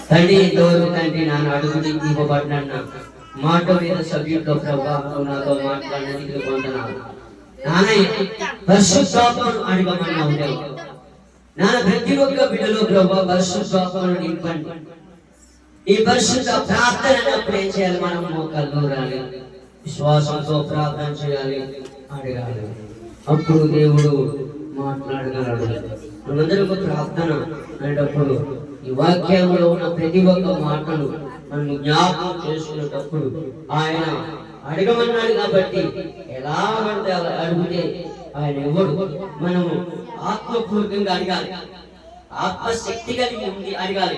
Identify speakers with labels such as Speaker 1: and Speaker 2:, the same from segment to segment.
Speaker 1: తండ్రి ఇంతవరకు తండ్రి నాన్న అడుగుడి ఇవ్వబడిన మాట మీద సబ్జెక్టులో ప్రభావం నాతో మాట్లాడినందుకు పొందనాలు. నాన్న పరిశుద్ధాత్మను అడగమన్నావు దేవా. నాన్న ప్రతి ఒక్క బిడ్డలో ప్రభావ పరిశుద్ధాత్మను నింపండి. ఈ పరిశుద్ధ ప్రార్థన అన్నప్పుడు ఏం చేయాలి? మనం మోకాళ్ళు రాలి విశ్వాసంతో ప్రార్థన చేయాలి, అడగాలి. అప్పుడు దేవుడు మాట్లాడగలడు. మనందరూ ప్రార్థన అనేటప్పుడు ఈ వాక్యంలో ఉన్న ప్రతి ఒక్క మాటను మనం జ్ఞాపకం చేసుకునేటప్పుడు ఆయన అడగమన్నాడు కాబట్టి ఎలా పడితే అలా అడిగితే ఆయన ఎవడు మనము ఆత్మపూర్వకంగా అడగాలి, ఆత్మశక్తి కలిగి ఉంది అడగాలి,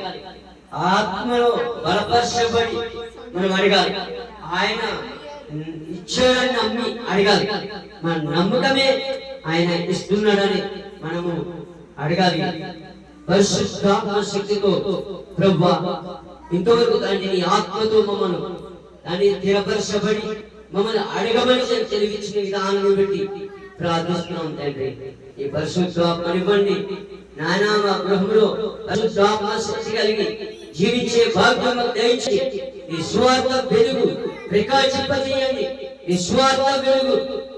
Speaker 1: ఆత్మలో బలపరచబడి మనం అడగాలి. ఆయన ఇచ్చాడని నమ్మి అడగాలి. మన నమ్మకమే ఆయన ఇస్తున్నాడని మనము అడగాలి. పరిశుద్ధాత్మ శక్తితో ప్రభువా ఇంతవరకు తండ్రి నీ ఆత్మతో మమ్మల్ని దాన్ని స్థిరపరచబడి మమ్మల్ని అడగమని తెలివించిన విధానం బట్టి ప్రార్థిస్తున్నాం తండ్రి. ఈ పరిశుద్ధాత్మనివ్వండి నాయనా. మా గృహంలో పరిశుద్ధాత్మ శక్తి కలిగి జీవించే భాగ్యం దయచి ఈ స్వార్థ వెలుగు ప్రకాశింపజేయండి. ఈ స్వార్థ వెలుగు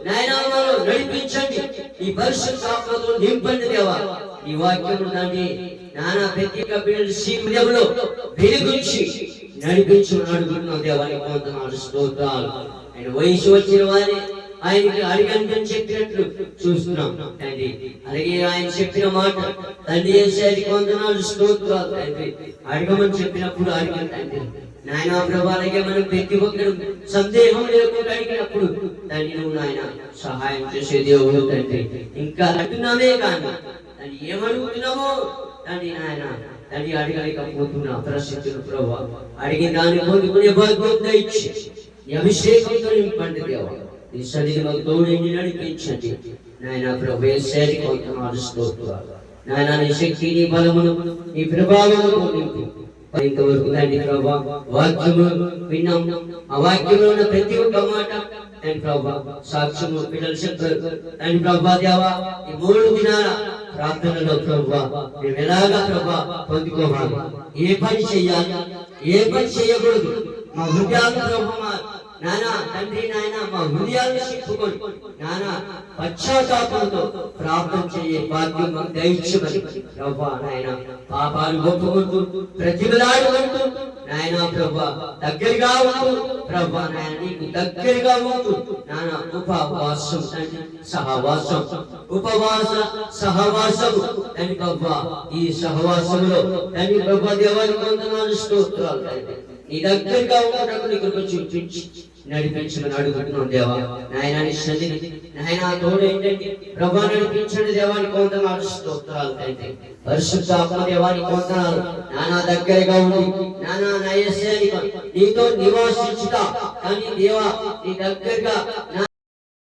Speaker 1: నాయనామలో నడిపించండి. ఈ పరిశుద్ధాత్మతో నింపండి దేవా. ఈ వాక్యము దాన్ని నానా ప్రత్యేక బిడ్డల శీఘ్రంలో వెలుగుంచి నడిపించుకున్నాడు దేవానికి వందనాలు, స్తోత్రాలు. ఆయన వయసు వచ్చిన వారిని ఆయనకి అడిగని చెప్పినట్లు చూస్తున్నాం తండ్రి. అలాగే ఆయన చెప్పిన మాట తండ్రి ఏసారికి వందనాలు, స్తోత్రాలు తండ్రి. అడగమని చెప్పినప్పుడు అడిగిన తండ్రి నాయన ప్రభు. అలాగే మనం ప్రతి ఒక్కరు సందేహం లేకుండా అడిగినప్పుడు తండ్రి నువ్వు నాయన సహాయం చేసే దేవుడు తండ్రి. ఇంకా అడుగుతున్నామే కానీ తండ్రి ఏమడుగుతున్నామో తండ్రి నాయన తండ్రి అడగలేకపోతున్నా ప్రసిద్ధులు ప్రభు. అడిగిన దాన్ని పొందుకునే భాగ్యం ఇచ్చి అభిషేకంతో నింపండి దేవా. ఈ శరీరం తోడిని నడిపించండి నాయన ప్రభు. ఏసారికి వందనాలు, స్తోత్రాలు నాయన. నీ శక్తి నీ బలమును నీ ప్రభావమును నింపు. ఇంతవరకు తండ్రి ప్రభా వాక్యము విన్నాం. ఆ వాక్యంలో ఉన్న ప్రతి ఒక్క మాట తండ్రి ప్రభా సాక్ష్యము పిల్లలు చెప్పారు తండ్రి ప్రభా దేవా. ఈ 3 దినాల ప్రార్థనలో ప్రభా మేము ఎలాగా ప్రభా పొందుకోవాలి, ఏ పని చెయ్యాలి, ఏ పని చేయకూడదు, మా హృదయాలు ప్రభా నానా తండ్రి నాయన మా హృదయాలను చెప్పుకొని నానా పశ్చాత్తాపంతో ప్రార్థన చేయ భాగ్యం మాకు దయచేయమని ప్రభా నాయన. పాపాలు ఒప్పుకుంటూ ప్రతిబలాడుకుంటూ నాయన ప్రభా దగ్గరగా ఉంటూ ప్రభా నాయన నీకు దగ్గరగా ఉంటూ నానా ఉపవాసం తండ్రి సహవాసం, ఉపవాస సహవాసము తండ్రి ప్రభా. ఈ సహవాసంలో తండ్రి ప్రభా దేవానికి వందనాలు, స్తోత్రాలు తండ్రి. నీ దగ్గరగా ఉండటం నీ కృప చూపించి నడిపించమని అడుగుతున్నాం దేవా. నాయన నాయన తోడు ఏంటంటే ప్రభా నడిపించండి దేవానికి వందనాలు, స్తోత్రాలు తండ్రి. పరిశుద్ధాత్మ దేవానికి వందనాలు నానా దగ్గరగా ఉండి నానా నయస్యానికి నీతో నివాసించుట కానీ దేవా నీ దగ్గరగా నా